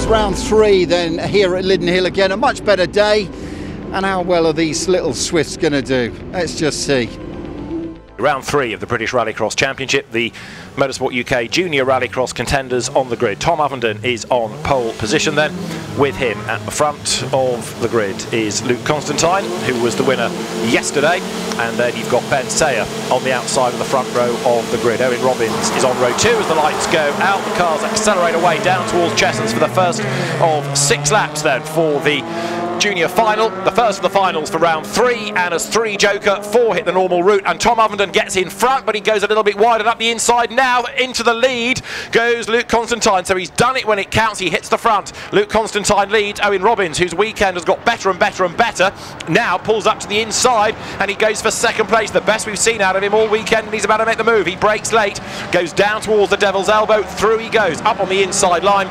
round 3 then here at Lydden Hill again. A much better day. And how well are these little Swifts going to do? Let's just see. Round 3 of the British Rallycross Championship, the Motorsport UK Junior Rallycross contenders on the grid. Tom Ovenden is on pole position then. With him at the front of the grid is Luke Constantine, who was the winner yesterday. And then you've got Ben Sayer on the outside of the front row of the grid. Owen Robbins is on row 2 as the lights go out. The cars accelerate away down towards Chessons for the first of 6 laps then for the junior final, the first of the finals for round 3, and as 3 Joker, 4 hit the normal route, and Tom Ovenden gets in front, but he goes a little bit wide and up the inside. Now into the lead goes Luke Constantine, so he's done it when it counts. He hits the front. Luke Constantine leads Owen Robbins, whose weekend has got better and better and better, now pulls up to the inside and he goes for second place, the best we've seen out of him all weekend, and he's about to make the move. He brakes late, goes down towards the Devil's Elbow, through he goes up on the inside line,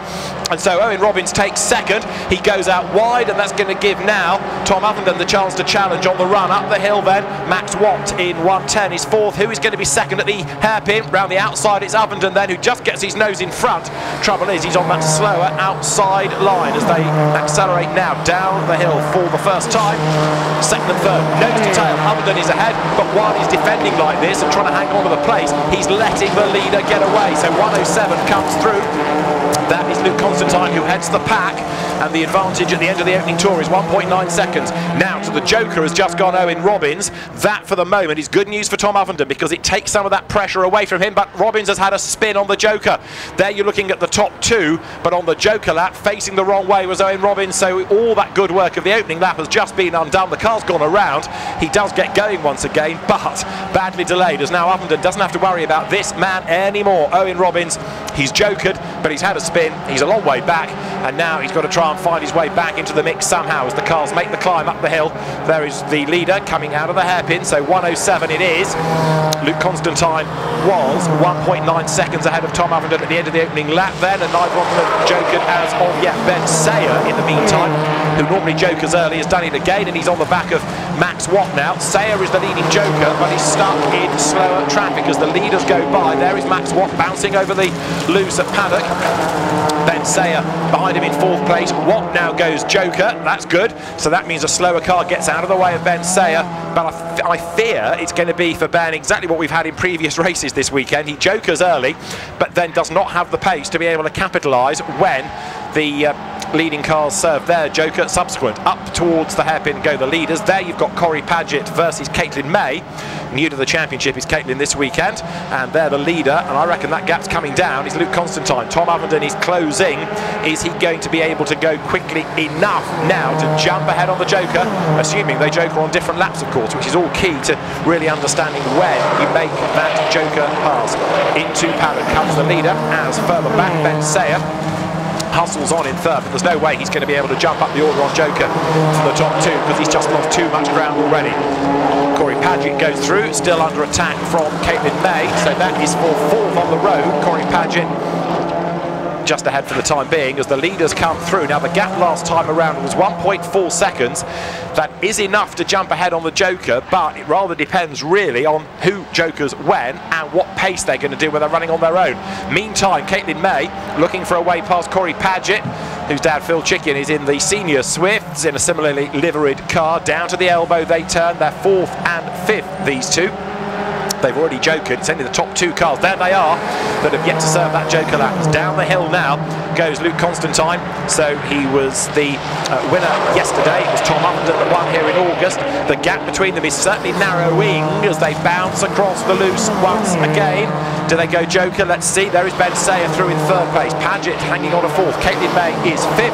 and so Owen Robbins takes second. He goes out wide, and that's going to give now Tom Ovenden the chance to challenge on the run up the hill then. Max Watt in 110 is 4th. Who is going to be second at the hairpin? Round the outside it's Ovenden then, who just gets his nose in front. Trouble is he's on that slower outside line as they accelerate now down the hill for the first time. Second and third, nose to tail. Ovenden is ahead, but while he's defending like this and trying to hang on to the place, he's letting the leader get away. So 107 comes through. That is Luke Constantine who heads the pack, and the advantage at the end of the opening tour is 1.9 seconds. Now to the Joker has just gone Owen Robbins. That for the moment is good news for Tom Ovenden because it takes some of that pressure away from him, but Robbins has had a spin on the Joker. There you're looking at the top 2, but on the Joker lap facing the wrong way was Owen Robbins, so all that good work of the opening lap has just been undone. The car's gone around. He does get going once again, but badly delayed as now Ovenden doesn't have to worry about this man anymore. Owen Robbins, he's jokered, but he's had a spin. He's a long way back, and now he's got to try and find his way back into the mix somehow as the cars make the climb up the hill. There is the leader coming out of the hairpin, so 107 it is. Luke Constantine was 1.9 seconds ahead of Tom Ovenden at the end of the opening lap then, and neither of them jokered as of yet. Ben Sayer in the meantime, who normally jokers early, has done it again, and he's on the back of Max Watt now. Sayer is the leading joker, but he's stuck in slower traffic as the leaders go by. There is Max Watt bouncing over the loose at paddock. Ben Sayer behind him in 4th place. Watt now goes joker, that's good, so that means a slower car gets out of the way of Ben Sayer, but I fear it's going to be for Ben exactly what we've had in previous races this weekend. He jokers early, but then does not have the pace to be able to capitalise when the leading cars serve their joker subsequent. Up towards the hairpin go the leaders. There you've got Corey Paget versus Caitlin May. New to the championship is Caitlin this weekend, and they're the leader, and I reckon that gap's coming down. Is Luke Constantine. Tom Ovenden is closing. Is he going to be able to go quickly enough now to jump ahead on the joker, assuming they joker on different laps of course, which is all key to really understanding when you make that joker pass. Into paddock comes the leader as further back Ben Sayer hustles on in 3rd, but there's no way he's going to be able to jump up the order on joker to the top 2 because he's just lost too much ground already. Corey Paget goes through, still under attack from Caitlin May, so that is for 4th on the road. Corey Paget just ahead for the time being as the leaders come through. Now the gap last time around was 1.4 seconds. That is enough to jump ahead on the joker, but it rather depends really on who jokers when and what pace they're going to do when they're running on their own. Meantime, Caitlin May looking for a way past Corey Paget, whose dad Phil Chicken is in the senior Swifts in a similarly liveried car. Down to the elbow they turn. They're 4th and 5th, these two. They've already jokered. It's only the top 2 cars, there they are, that have yet to serve that joker lap. Down the hill now goes Luke Constantine, so he was the winner yesterday. It was Tom Ovenden that won here in August. The gap between them is certainly narrowing as they bounce across the loose once again. Do they go joker? Let's see. There is Ben Sayer through in 3rd place. Paget hanging on a 4th. Caitlin May is 5th.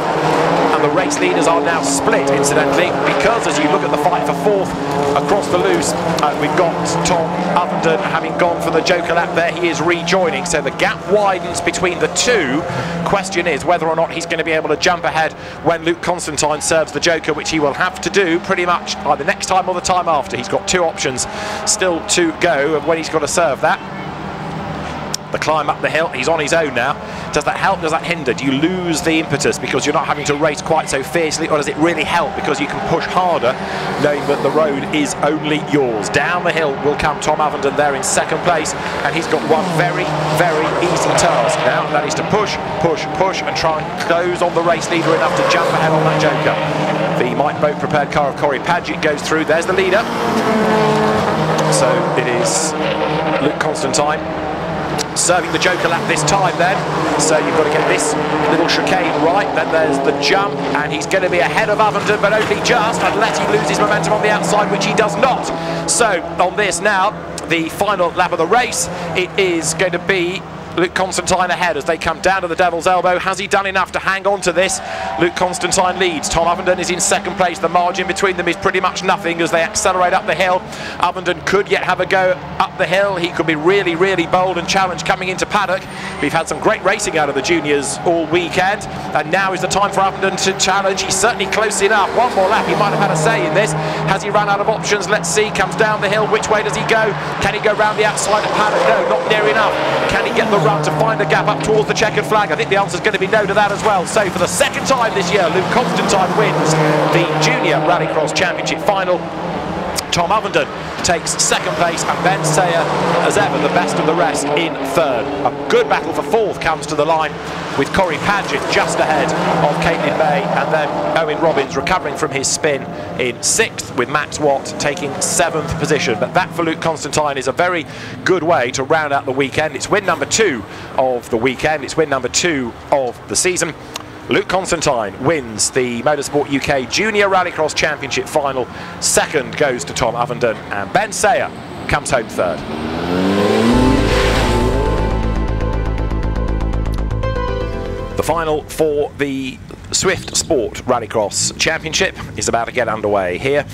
And the race leaders are now split, incidentally, because as you look at the fight for 4th across the loose, we've got Tom Ovenden having gone for the joker lap there. He is rejoining, so the gap widens between the 2. Question is whether or not he's going to be able to jump ahead when Luke Constantine serves the joker, which he will have to do pretty much either next time or the time after. He's got 2 options still to go of when he's got to serve that. The climb up the hill, he's on his own now. Does that help? Does that hinder? Do you lose the impetus because you're not having to race quite so fiercely, or does it really help because you can push harder knowing that the road is only yours? Down the hill will come Tom Avondon there in second place, and he's got one very, very easy task now. That is to push, push, push, and try and close on the race leader enough to jump ahead on that joker. The Mike Boat prepared car of Corey Paget goes through. There's the leader. So it is Luke Constantine serving the joker lap this time then. So you've got to get this little chicane right. Then there's the jump, and he's going to be ahead of Avondon, but only just, unless he loses momentum on the outside, which he does not. So on this now, the final lap of the race, it is going to be Luke Constantine ahead as they come down to the Devil's Elbow. Has he done enough to hang on to this? Luke Constantine leads. Tom Avondon is in second place. The margin between them is pretty much nothing as they accelerate up the hill. Avondon could yet have a go up the hill. He could be really, really bold and challenge coming into paddock. We've had some great racing out of the juniors all weekend, and now is the time for Avondon to challenge. He's certainly close enough. One more lap, he might have had a say in this. Has he run out of options? Let's see. Comes down the hill. Which way does he go? Can he go round the outside of paddock? No, not near enough. Can he get the run to find the gap up towards the checkered flag? I think the answer is going to be no to that as well. So for the second time this year, Luke Constantine wins the Junior Rallycross Championship final. Tom Avondon takes second place, and Ben Sayer, as ever, the best of the rest, in third. A good battle for fourth comes to the line, with Corey Paget just ahead of Caitlin Bay, and then Owen Robbins recovering from his spin in sixth, with Max Watt taking seventh position. But that for Luke Constantine is a very good way to round out the weekend. It's win number 2 of the weekend. It's win number 2 of the season. Luke Constantine wins the Motorsport UK Junior Rallycross Championship final. Second goes to Tom Avondon, and Ben Sayer comes home third. The final for the Swift Sport Rallycross Championship is about to get underway here,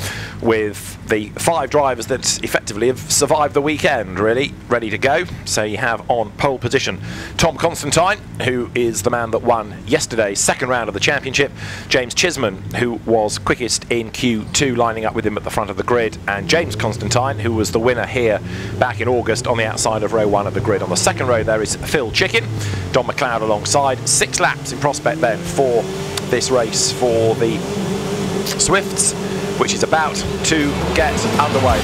with the 5 drivers that effectively have survived the weekend, really ready to go. So you have on pole position Tom Constantine, who is the man that won yesterday's second round of the championship, James Chisman, who was quickest in Q2, lining up with him at the front of the grid, and James Constantine, who was the winner here back in August on the outside of row 1 of the grid. On the second row there is Phil Chicken, Don McLeod alongside. 6 laps in prospect then for this race for the Swifts, which is about to get underway.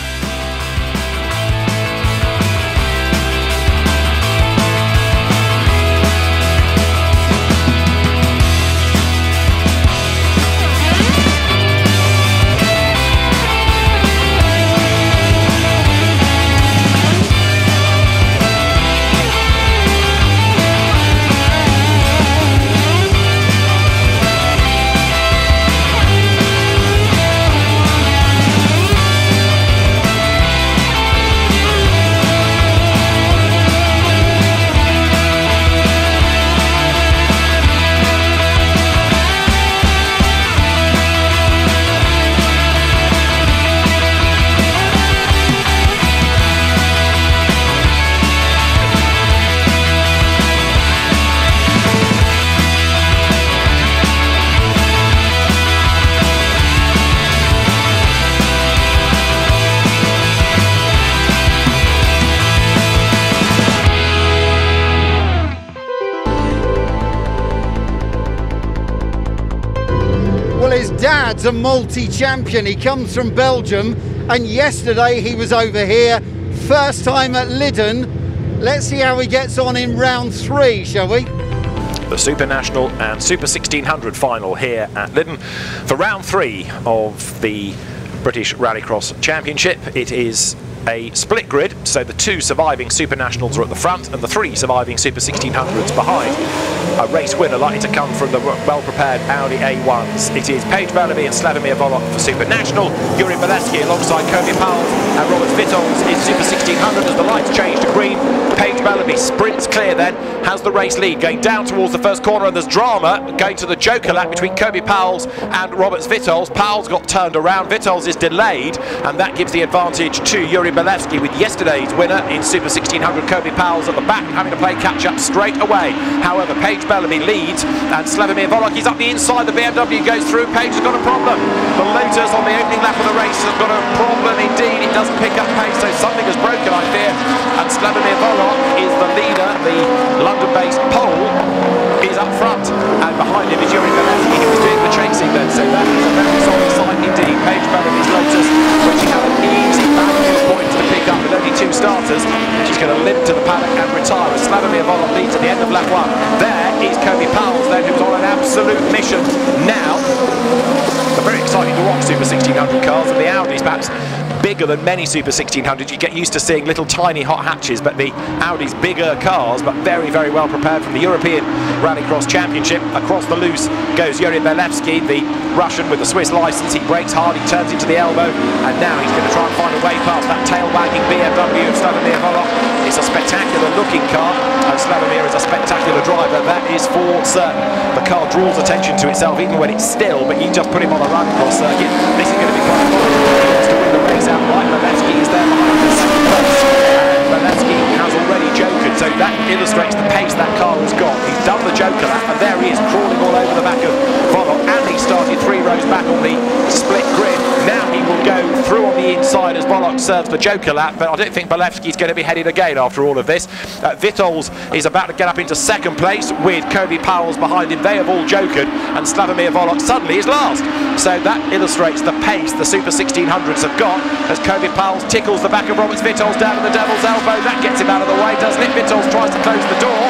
His dad's a multi-champion. He comes from Belgium, and yesterday he was over here, first time at Lydden. Let's see how he gets on in round 3, shall we? The Super National and Super 1600 final here at Lydden for round 3 of the British Rallycross Championship. It is a split grid, so the 2 surviving Super Nationals are at the front and the 3 surviving Super 1600s behind. A race winner likely to come from the well-prepared Audi A1s. It is Paige Bellamy and Slavomir Volok for Super National. Yuri Bileski alongside Kobe Powell and Robert Vitals in Super 1600 as the lights change to green. Paige Bellamy sprints clear then, has the race lead, going down towards the first corner, and there's drama going to the joker lap between Kobe Powell's and Robert Vitals. Powell's got turned around, Vitals is delayed, and that gives the advantage to Yuri Bileski, with yesterday's winner in Super 1600, Kobe Powell's at the back, having to play catch-up straight away. However, Paige Bellamy leads, and Slavomir Volok is up the inside. The BMW goes through. Paige has got a problem. The Lotus on the opening lap of the race has got a problem indeed. It doesn't pick up pace, so something has broken, I fear. And Slavomir Volok is the leader, the base. Pole is up front, and behind him is Yuri Belevsky, who is doing the chasing then. So that is a very solid side indeed. Paige Bellamy's Lotus, which she had an easy manual points to pick up with only 2 starters. She's going to limp to the paddock and retire as Slavomir Volok leads at the end of lap 1. There is Kobe Powell then, who's on an absolute mission now. A very exciting to watch Super 1600 cars, and the Audi's perhaps bigger than many Super 1600s. You get used to seeing little tiny hot hatches, but the Audi's bigger cars, but very, very well prepared from the European Rallycross Championship. Across the loose goes Yuri Belevsky, the Russian with the Swiss license. He brakes hard, he turns into the elbow, and now he's going to try and find a way past that tail-wagging BMW of Slavomir Volok. It's a spectacular looking car, and Slavomir is a spectacular driver, that is for certain. The car draws attention to itself even when it's still, but you just put him on a Rallycross circuit. This is going to be quite fun. He wants to win the race outright. Belevsky is there behind the second place, and Belevsky has already jokered, so that illustrates the pace that car has got. He's done the joker lap, and there he is crawling all over the back of Volok, and he started 3 rows back on the split grid. Now he will go through on the inside as Volok serves the joker lap, but I don't think Belevsky's going to be headed again after all of this. Vitols is about to get up into second place with Kobe Powell's behind him. They have all jokered, and Slavomir Volok suddenly is last. So that illustrates the pace the Super 1600s have got as Kobe Powell tickles the back of Roberts Vitols down at the devil's elbow. That gets him out of the way, doesn't it? Vitols tries to close the door.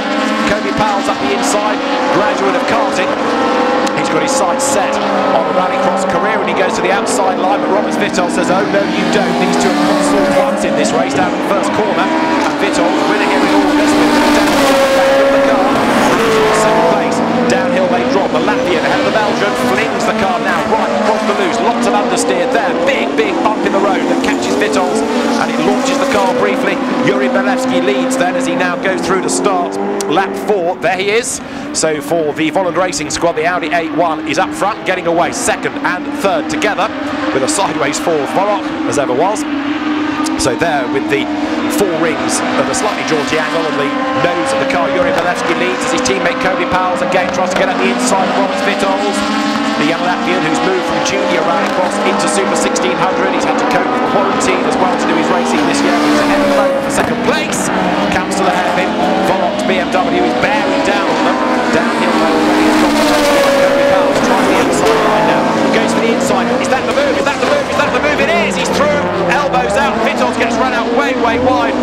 Kobe Powell's up the inside, graduate of karting. He's got his sights set on the Rallycross career, and he goes to the outside line, but Roberts Vitols says, oh no you don't. These two have crossed once in this race down in the first corner, and Vitols winning here in August with the downhill back of the car, second place. Downhill they drop. The Latvian ahead of the Belgian flings the car now right across the loose. Lots of understeer there. Big bump in the road that catches Vitols, and it launches the car briefly. Yuri Belevsky leads then as he now goes through to start lap 4. There he is. So for the Volland Racing squad, the Audi A1 is up front, getting away second and third together, with a sideways fourth Volok, as ever was. So there with the 4 rings at a slightly jaunty angle on the nose of the car, Yuri Belevsky leads as his teammate Kobe Powell again tries to get at the inside of Roberts Vitols. The young Latvian who's moved from junior Rallycross into Super 1600. He's had to cope with quarantine as well to do his racing this year. He's ahead of the moment for second place. Comes to the hairpin. Volok's BMW is bearing down on them. Downhill though already has got the race. Kobe Powell's trying the inside line now. Goes for the inside. Is that the move? Is that the move? Is that the move? It is! He's through. Elbows out. Vitols gets run out way wide.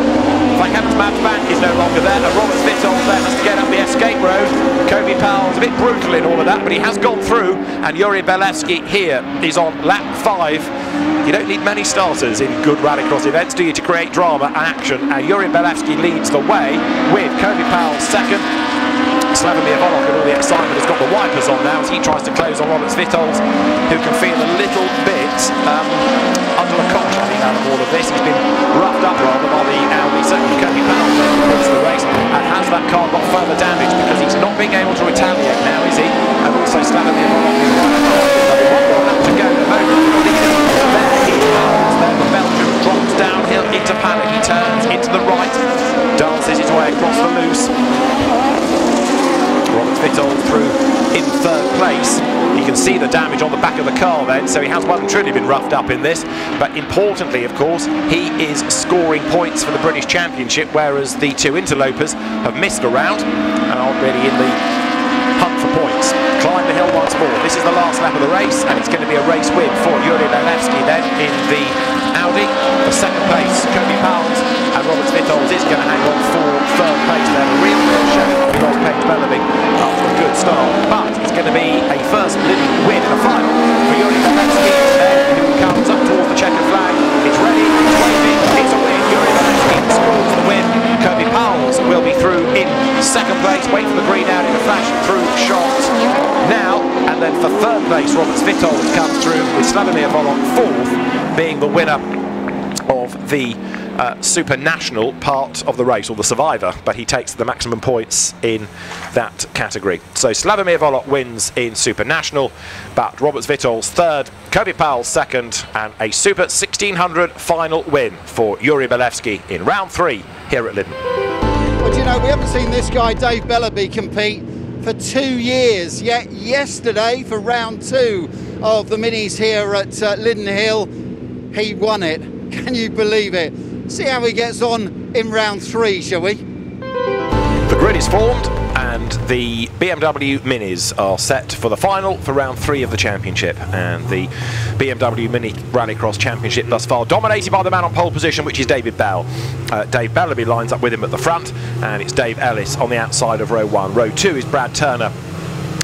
Thank heavens Matt's back is no longer there, and Roberts Vitols then has to get up the escape road. Kobe Powell's a bit brutal in all of that, but he has gone through, and Yuri Belevsky here is on lap 5. You don't need many starters in good Rallycross events, do you, to create drama and action, and Yuri Belevsky leads the way with Kobe Powell second. Slavomir Volok, with all the excitement, has got the wipers on now as he tries to close on Roberts Vitols, who can feel a little bit under the cosh, I think, out of all of this. He's been roughed up rather by the Audi. Certainly Kobe Powell wins the race, and has that car got further damage because he's not being able to retaliate now, is he? And also Slavomir Volok is right behind him. One more lap to go. The moment there he is. There the Belgian drops downhill into paddock. He turns into the right, dances his way across the loose. Roberts Vitols through in third place. You can see the damage on the back of the car then, so he has well and truly been roughed up in this. But importantly, of course, he is scoring points for the British Championship, whereas the 2 interlopers have missed a round and aren't really in the hunt for points. Climb the hill once more. This is the last lap of the race, and it's going to be a race win for Yuri Belevsky then in the Audi. For second place, Kobe Powell, and Roberts Vitols is going to hang on for third place there. A real show because Paige Bellamy's after a good start, but it's going to be a first Lydden win in a final for Yuri Belevsky then, who comes up towards the checkered flag. It's ready, it's waving, it's a win. Yuri Belevsky scores the win. Kobe Powell will be through in second place. Wait for the green out in a flash through shots now, and then for third place Roberts Vitols comes through with Slavomir Volok fourth, being the winner of the Super National part of the race, or the survivor, but he takes the maximum points in that category. So Slavomir Volok wins in Super National, but Roberts Vitols third, Kobe Powell second, and a Super 1600 final win for Yuri Belevsky in round 3 here at Lydden. Well, do you know, we haven't seen this guy Dave Bellamy compete for 2 years, yet yesterday for round 2 of the minis here at Lydden Hill, he won it. Can you believe it? See how he gets on in round 3, shall we? The grid is formed and the BMW Minis are set for the final for round 3 of the championship, and the BMW Mini Rallycross Championship thus far dominated by the man on pole position, which is David Bell. Dave Bellaby lines up with him at the front, and it's Dave Ellis on the outside of row 1. Row 2 is Brad Turner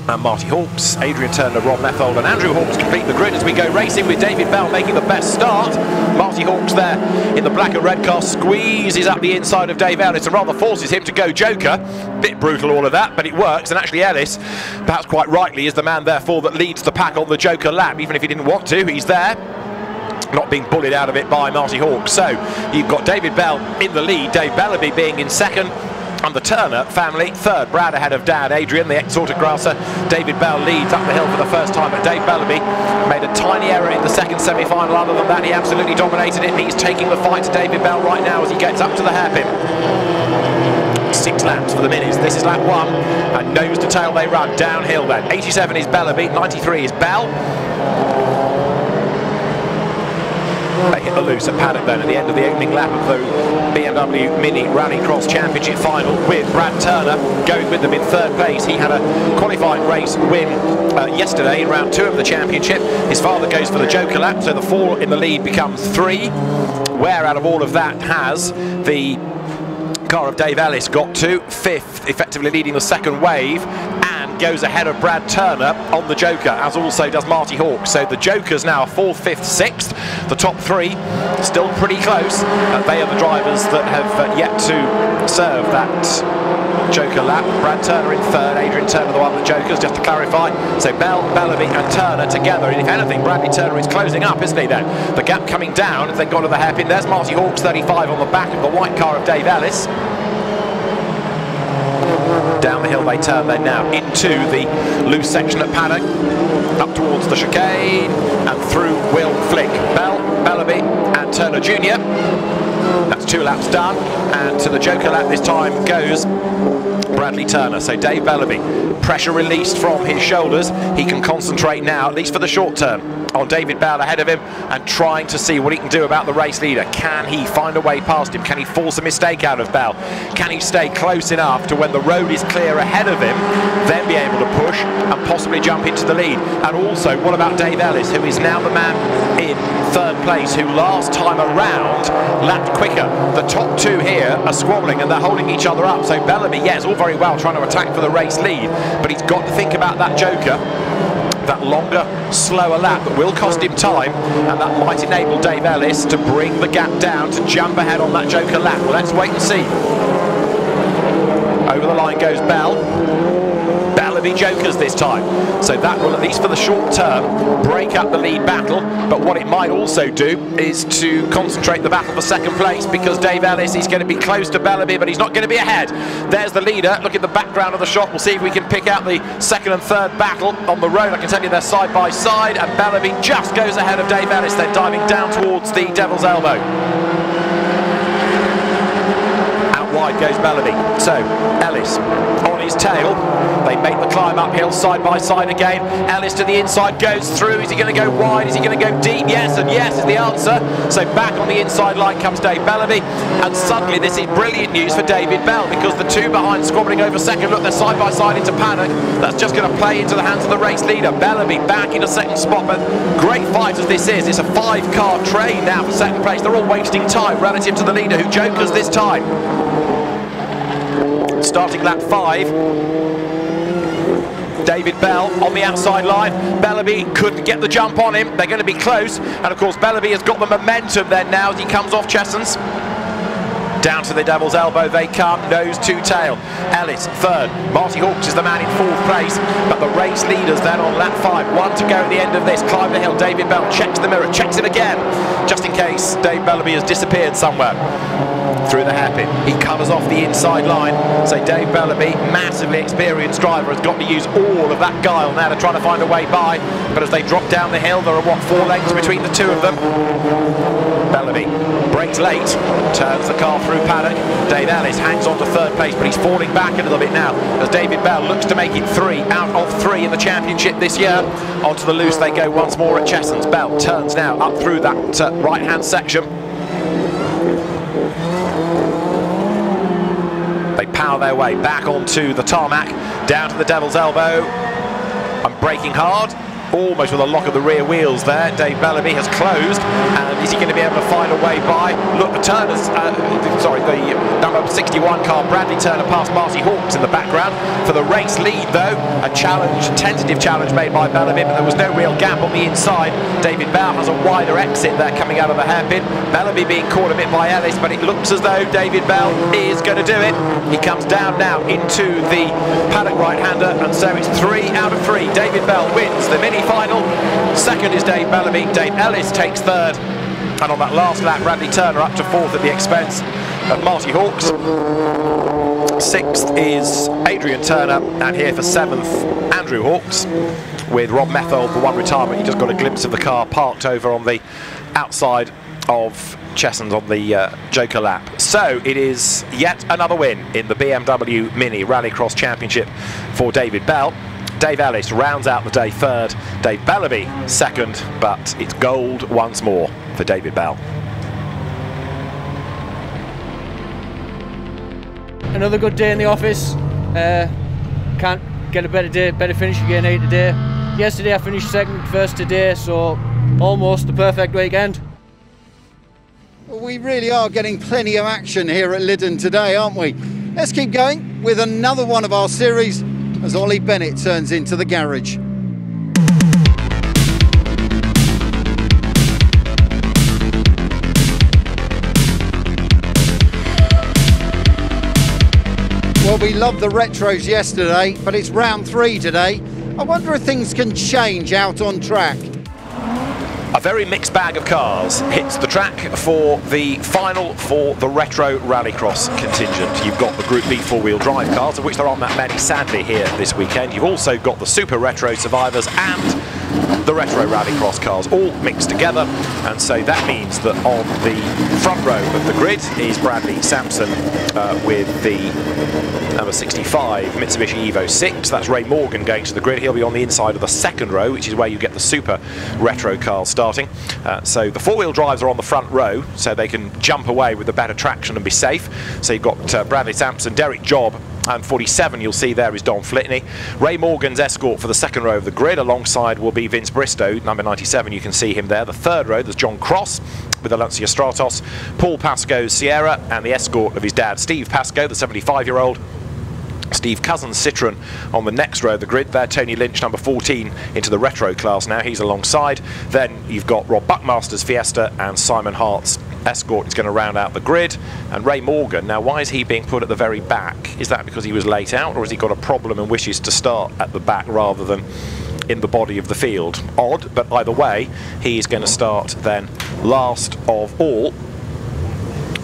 and Marty Hawks, Adrian Turner, Rob Methold and Andrew Hawks complete the grid as we go racing, with David Bell making the best start. Marty Hawks there in the black and red car squeezes up the inside of Dave Ellis and rather forces him to go joker. Bit brutal all of that, but it works, and actually Ellis, perhaps quite rightly, is the man therefore that leads the pack on the joker lap. Even if he didn't want to, he's there, not being bullied out of it by Marty Hawks. So you've got David Bell in the lead, Dave Bellaby being in second, and the Turner family third. Brad ahead of Dad Adrian, the ex-autograsser. David Bell leads up the hill for the first time, but Dave Bellaby made a tiny error in the second semi-final. Other than that, he absolutely dominated it, and he's taking the fight to David Bell right now as he gets up to the hairpin. 6 laps for the Minis. This is lap 1, and nose to tail they run downhill then. 87 is Bellaby, 93 is Bell. They hit the loose at paddock then at the end of the opening lap of the BMW Mini Rallycross Championship final, with Brad Turner going with them in third place. He had a qualifying race win yesterday in round 2 of the championship. His father goes for the joker lap, so the 4 in the lead becomes 3. Where out of all of that has the car of Dave Ellis got to 5th, effectively leading the second wave, and goes ahead of Brad Turner on the joker, as also does Marty Hawks. So the jokers now are 4th, 5th, 6th. The top 3 still pretty close. They are the drivers that have yet to serve that joker lap. Brad Turner in 3rd, Adrian Turner the one that jokers, just to clarify. So Bell, Bellaby and Turner together, and if anything Bradley Turner is closing up, isn't he then? The gap coming down as they got to the hairpin. There's Marty Hawks, 35, on the back of the white car of Dave Ellis. Down the hill they turn then now into the loose section at paddock, up towards the chicane and through Will Flick. Bell, Bellaby and Turner Jr. That's 2 laps done, and to the joker lap this time goes Bradley Turner. So Dave Bellaby, pressure released from his shoulders. He can concentrate now, at least for the short term, on David Bell ahead of him and trying to see what he can do about the race leader. Can he find a way past him? Can he force a mistake out of Bell? Can he stay close enough to, when the road is clear ahead of him, then be able to push and possibly jump into the lead? And also, what about Dave Ellis, who is now the man in 3rd place, who last time around lapped quicker? The top 2 here are squabbling and they're holding each other up. So Bellaby, yes, all very well trying to attack for the race lead, but he's got to think about that joker, that longer, slower lap that will cost him time, and that might enable Dave Ellis to bring the gap down to jump ahead on that joker lap. Well, let's wait and see. Over the line goes Bell. Bellaby jokers this time, so that will, at least for the short term, break up the lead battle. But what it might also do is to concentrate the battle for second place, because Dave Ellis is going to be close to Bellaby, but he's not going to be ahead. There's the leader. Look at the background of the shot. We'll see if we can pick out the 2nd and 3rd battle on the road. I can tell you they're side by side, and Bellaby just goes ahead of Dave Ellis. They're diving down towards the Devil's Elbow. Wide goes Bellaby. So Ellis on his tail. They make the climb uphill side by side again. Ellis to the inside, goes through. Is he going to go wide? Is he going to go deep? Yes, and yes is the answer. So back on the inside line comes Dave Bellaby, and suddenly this is brilliant news for David Bell, because the 2 behind squabbling over second. Look, they're side by side into paddock. That's just going to play into the hands of the race leader. Bellaby back in a 2nd spot, but great fight as this is. It's a 5-car train now for 2nd place. They're all wasting time relative to the leader, who jokers this time. Starting lap 5, David Bell on the outside line. Bellaby couldn't get the jump on him. They're going to be close, and of course Bellaby has got the momentum then now as he comes off Chessons. Down to the Devil's Elbow they come, nose to tail. Ellis 3rd, Marty Hawks is the man in 4th place, but the race leaders then on lap 5. 1 to go at the end of this. Climb the hill, David Bell checks the mirror, checks it again, just in case Dave Bellaby has disappeared somewhere through the hairpin. He covers off the inside line. So Dave Bellaby, massively experienced driver, has got to use all of that guile now to try to find a way by. But as they drop down the hill, there are, what, 4 lengths between the 2 of them. Bellaby brakes late, turns the car through paddock. Dave Ellis hangs on to 3rd place, but he's falling back a little bit now as David Bell looks to make it 3 out of 3 in the championship this year. Onto the loose they go once more at Chessons. Bell turns now up through that right-hand section. They power their way back onto the tarmac, down to the Devil's Elbow, and braking hard. Almost with a lock of the rear wheels there. Dave Bellamy has closed, and is he going to be able to find a way by? Look, the Turners, the number 61 car, Bradley Turner, past Marty Hawkes in the background for the race lead, though. A challenge, tentative challenge made by Bellamy, but there was no real gap on the inside. David Bell has a wider exit there coming out of the hairpin. Bellamy being caught a bit by Ellis, but it looks as though David Bell is going to do it. He comes down now into the paddock right-hander, and so it's 3 out of 3. David Bell wins the mini final. Second is Dave Bellamy. Dave Ellis takes third, and on that last lap Bradley Turner up to fourth at the expense of Marty Hawkes. Sixth is Adrian Turner, and here for seventh Andrew Hawkes, with Rob Methold for one retirement. You just got a glimpse of the car parked over on the outside of Chessons on the Joker lap. So it is yet another win in the BMW Mini Rallycross Championship for David Bell. Dave Ellis rounds out the day third, Dave Bellamy second, but it's gold once more for David Bell. Another good day in the office. Can't get a better finish again here today. Yesterday I finished second, first today, so almost the perfect weekend. Well, we really are getting plenty of action here at Lydden today, aren't we? Let's keep going with another one of our series as Ollie Bennett turns into the garage. Well, we loved the retros yesterday, but it's round 3 today. I wonder if things can change out on track. A very mixed bag of cars hits the track for the final for the Retro Rallycross contingent. You've got the Group B four-wheel drive cars, of which there aren't that many, sadly, here this weekend. You've also got the Super Retro Survivors and the Retro Rallycross cars all mixed together, and so that means that on the front row of the grid is Bradley Sampson with the number 65 Mitsubishi Evo 6. That's Ray Morgan going to the grid. He'll be on the inside of the second row, which is where you get the Super Retro cars starting. So the four-wheel drives are on the front row, so they can jump away with the better traction and be safe. So you've got Bradley Sampson, Derek Jobb, and 47 you'll see there is Don Flitney. Ray Morgan's escort for the second row of the grid. Alongside will be Vince Bristow, number 97, you can see him there. The third row, there's John Cross with the Lancia Stratos, Paul Pascoe's Sierra, and the escort of his dad, Steve Pascoe, the 75-year-old. Steve Cousins' Citroen on the next row of the grid there. Tony Lynch, number 14, into the retro class now. He's alongside. Then you've got Rob Buckmaster's Fiesta and Simon Hart's escort is going to round out the grid. And Ray Morgan, now why is he being put at the very back? Is that because he was late out, or has he got a problem and wishes to start at the back rather than in the body of the field? Odd, but either way, he's going to start then last of all,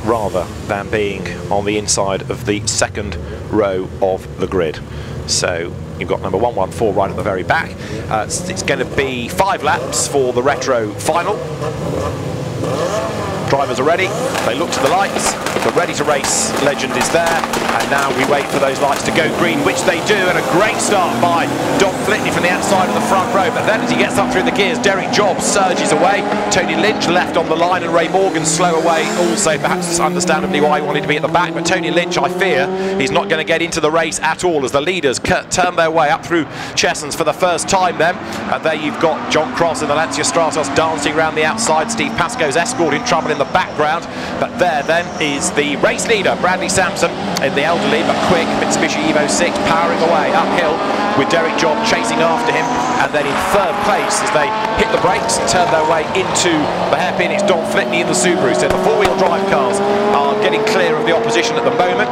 rather than being on the inside of the second row of the grid. So you've got number 114 right at the very back. It's going to be 5 laps for the retro final. Drivers are ready, they look to the lights, the ready to race legend is there, and now we wait for those lights to go green, which they do, and a great start by Don Flitney from the outside of the front row. But then as he gets up through the gears, Derek Jobb surges away, Tony Lynch left on the line, and Ray Morgan slow away, also perhaps understandably why he wanted to be at the back. But Tony Lynch, I fear, he's not going to get into the race at all as the leaders turn their way up through Chessons for the first time then. And there you've got John Cross in the Lancia Stratos dancing around the outside, Steve Pascoe's escort in trouble in the background. But there then is the race leader, Bradley Sampson, in the elderly but quick Mitsubishi Evo 6, powering away uphill with Derek Jobb chasing after him. And then in third place as they hit the brakes and turn their way into the hairpin, it's Don Flitney in the Subaru. So the four-wheel drive cars are getting clear of the opposition at the moment.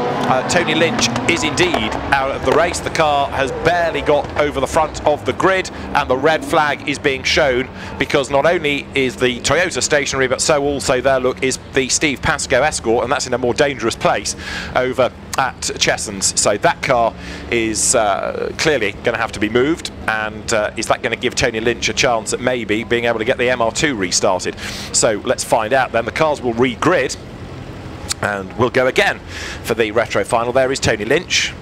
Tony Lynch is indeed out of the race. The car has barely got over the front of the grid, and the red flag is being shown because not only is the Toyota stationary, but so also there, look, is the Steve Pascoe escort, and that's in a more dangerous place over at Chessons. So that car is clearly going to have to be moved, and is that going to give Tony Lynch a chance at maybe being able to get the MR2 restarted? So let's find out then. The cars will re-grid and we'll go again for the retro final. There is Tony Lynch,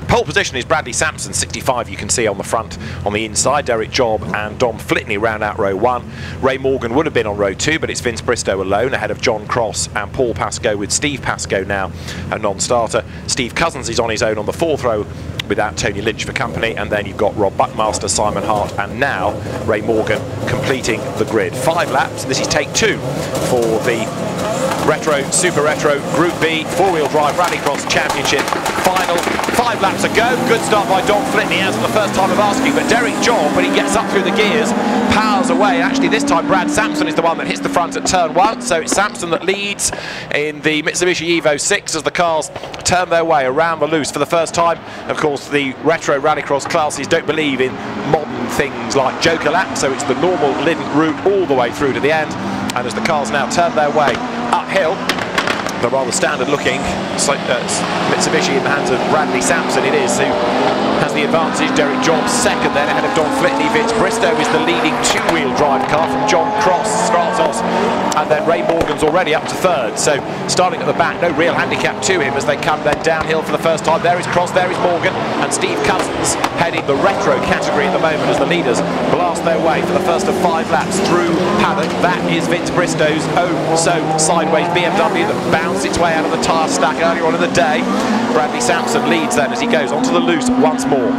Pole position is Bradley Sampson, 65 you can see on the front. On the inside, Derek Job and Dom Flitney round out row 1. Ray Morgan would have been on row 2, but it's Vince Bristow alone ahead of John Cross and Paul Pascoe, with Steve Pascoe now a non-starter. Steve Cousins is on his own on the 4th row without Tony Lynch for company, and then you've got Rob Buckmaster, Simon Hart, and now Ray Morgan completing the grid. 5 laps. This is take 2 for the Retro, Super Retro Group B 4-wheel drive Rallycross Championship final. 5 laps to go. Good start by Dom Flitney, as for the first time of asking, but Derek Job, when he gets up through the gears, powers away. Actually, this time Brad Sampson is the one that hits the front at turn 1, so it's Sampson that leads in the Mitsubishi Evo 6 as the cars turn their way around the loose for the first time. Of course, the Retro Rallycross classes don't believe in modern things like Joker lap, so it's the normal Lydden route all the way through to the end. And as the cars now turn their way uphill, the rather standard looking Mitsubishi in the hands of Bradley Sampson it is, who has the advantage. Derek Job second then ahead of Don Flitney. Vince Bristow is the leading 2-wheel drive car from John Cross, Stratos, and then Ray Morgan's already up to 3rd, so starting at the back, no real handicap to him as they come then downhill for the first time. There is Cross, there is Morgan, and Steve Cousins heading the retro category at the moment as the leaders blast their way for the first of 5 laps through paddock. That is Vince Bristow's sideways BMW that bounced its way out of the tyre stack earlier on in the day. Bradley Sampson leads then as he goes onto the loose once more.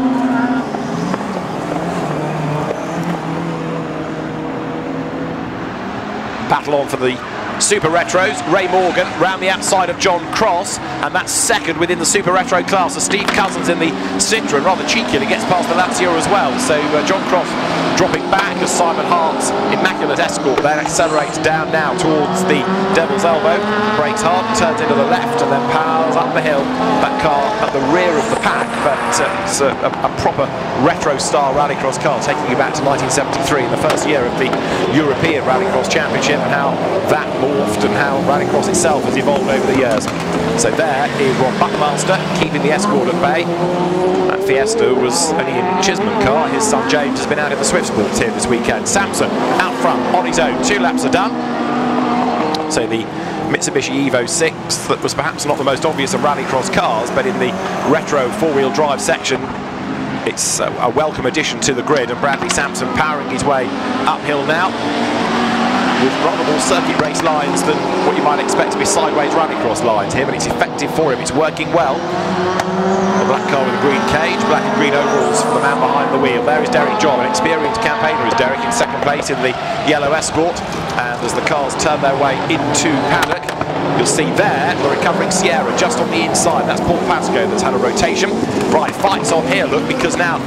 Battle on for the Super Retros. Ray Morgan round the outside of John Cross, and that's second within the Super Retro class. So Steve Cousins in the Citroen rather cheekily gets past the Lazio as well. So John Cross dropping back as Simon Hart's immaculate Escort then accelerates down now towards the Devil's Elbow, brakes hard, turns into the left, and then powers up the hill. That car at the rear of the pack, but it's a proper retro-style Rallycross car, taking you back to 1973, the first year of the European Rallycross Championship, and how that morphed and how Rallycross itself has evolved over the years. So there is Rob Buckmaster keeping the Escort at bay. That Fiesta was an Ian Chisholm car. His son James has been out in the Swift Sports here this weekend. Sampson out front on his own. 2 laps are done. So the Mitsubishi Evo 6, that was perhaps not the most obvious of Rallycross cars, but in the retro 4-wheel drive section, it's a welcome addition to the grid, and Bradley Sampson powering his way uphill now, with rather more circuit race lines than what you might expect to be sideways Rallycross lines here, but it's effective for him, it's working well. The black car with a green cage, black and green overalls for the man behind the wheel. There is Derek Job, an experienced campaigner is Derek, in second place in the yellow Escort, and as the cars turn their way into paddock, you'll see there the recovering Sierra just on the inside. That's Paul Pascoe that's had a rotation. Right, fights on here, look, because now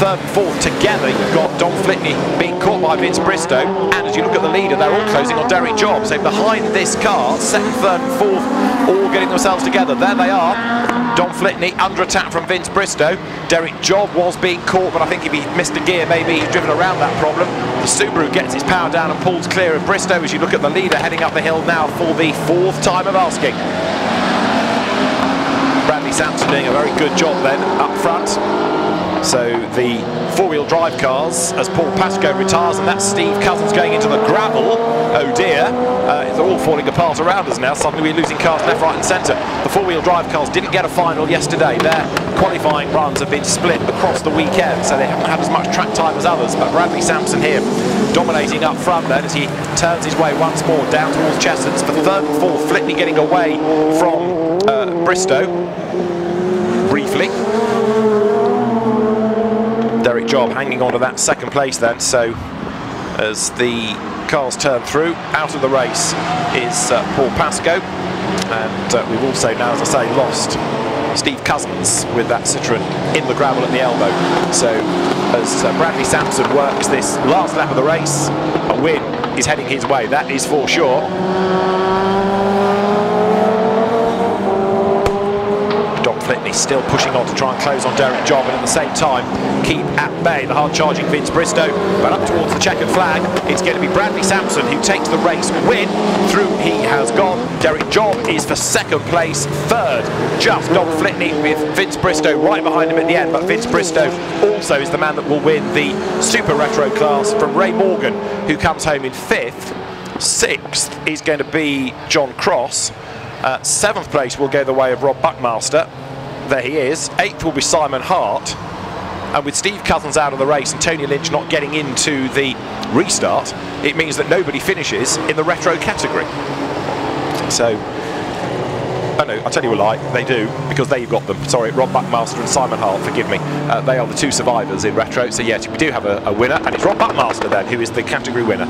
3rd and 4th together, you've got Don Flitney being caught by Vince Bristow, and as you look at the leader, they're all closing on Derek Job. So behind this car, 2nd, 3rd and 4th, all getting themselves together. There they are. Don Flitney under attack from Vince Bristow. Derek Job was being caught, but I think if he missed a gear, maybe he's driven around that problem. The Subaru gets its power down and pulls clear of Bristow as you look at the leader heading up the hill now for the 4th time of asking. Bradley Sampson doing a very good job then up front. So the 4-wheel drive cars, as Paul Pascoe retires, and that's Steve Cousins going into the gravel. Oh dear, it's all falling apart around us now. Suddenly we're losing cars left, right and centre. The 4-wheel drive cars didn't get a final yesterday. Their qualifying runs have been split across the weekend, so they haven't had as much track time as others. But Bradley Sampson here dominating up front then as he turns his way once more down towards Chestons. For 3rd and 4th, Flitney getting away from Bristow briefly. Derek Job hanging on to that 2nd place then, so as the cars turn through, out of the race is Paul Pascoe, and we've also now, as I say, lost Steve Cousins with that Citroen in the gravel at the elbow. So as Bradley Sampson works this last lap of the race, a win is heading his way, that is for sure. Flitney still pushing on to try and close on Derek Job, and at the same time keep at bay the hard-charging Vince Bristow. But up towards the checkered flag, it's going to be Bradley Sampson who takes the race win. Through he has gone. Derek Job is for 2nd place. 3rd, just Don Flitney with Vince Bristow right behind him at the end. But Vince Bristow also is the man that will win the Super Retro class from Ray Morgan, who comes home in 5th. 6th is going to be John Cross. 7th place will go the way of Rob Buckmaster. there he is. 8th will be Simon Hart. And with Steve Cousins out of the race and Tony Lynch not getting into the restart, it means that nobody finishes in the retro category. So, oh no, I'll tell you a lie, they do, because there you've got them. Sorry, Rob Buckmaster and Simon Hart, forgive me. They are the 2 survivors in retro, so yes, we do have a winner, and it's Rob Buckmaster then, who is the category winner.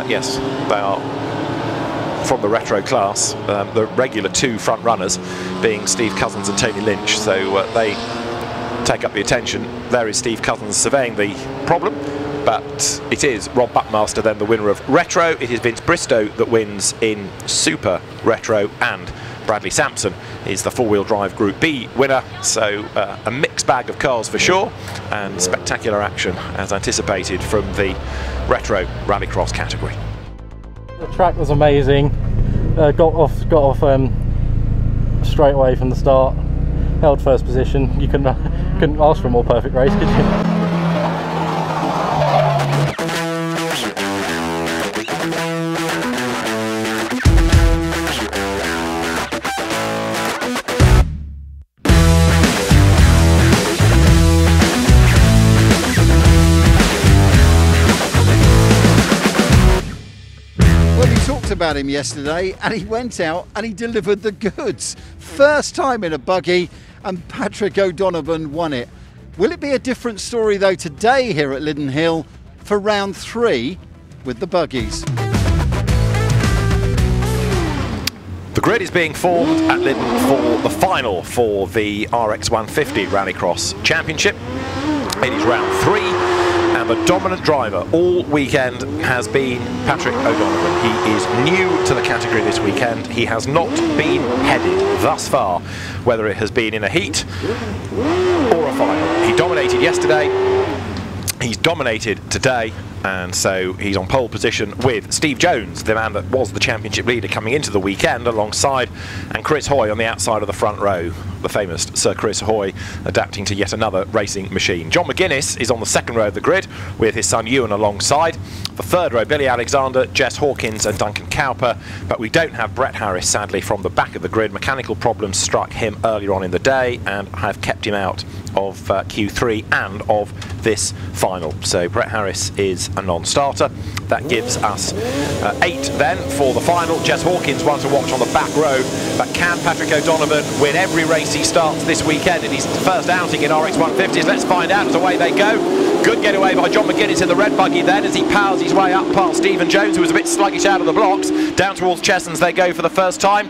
Yes, they are from the retro class, the regular 2 front runners being Steve Cousins and Tony Lynch, so they take up the attention. There is Steve Cousins surveying the problem, but it is Rob Buckmaster then the winner of retro. It is Vince Bristow that wins in super retro, and Bradley Sampson is the 4-wheel drive Group B winner. So a mixed bag of cars for sure, and spectacular action as anticipated from the retro rallycross category. The track was amazing. Got off straight away from the start. Held first position. You couldn't ask for a more perfect race, could you? About him yesterday, and he went out and he delivered the goods. First time in a buggy, and Patrick O'Donovan won it. Will it be a different story though today here at Lydden Hill for round 3 with the buggies? The grid is being formed at Lydden for the final for the RX 150 Rallycross Championship. It is round 3. And the dominant driver all weekend has been Patrick O'Donovan. He is new to the category this weekend. He has not been headed thus far, whether it has been in a heat or a final. He dominated yesterday, he's dominated today, and so he's on pole position with Steve Jones, the man that was the championship leader coming into the weekend, alongside, and Chris Hoy on the outside of the front row, the famous Sir Chris Hoy, adapting to yet another racing machine. John McGuinness is on the second row of the grid with his son Ewan alongside. The third row, Billy Alexander, Jess Hawkins and Duncan Cowper, but we don't have Brett Harris, sadly, from the back of the grid. Mechanical problems struck him earlier on in the day and have kept him out of Q3 and of this final. So Brett Harris is a non-starter. That gives us 8 then for the final. Jess Hawkins, one to watch on the back row, but can Patrick O'Donovan win every race he starts this weekend in his first outing in RX 150s? Let's find out as away they go. Good getaway by John McGuinness in the red buggy then as he powers his way up past Stephen Jones, who was a bit sluggish out of the blocks. Down towards Chessons they go for the first time.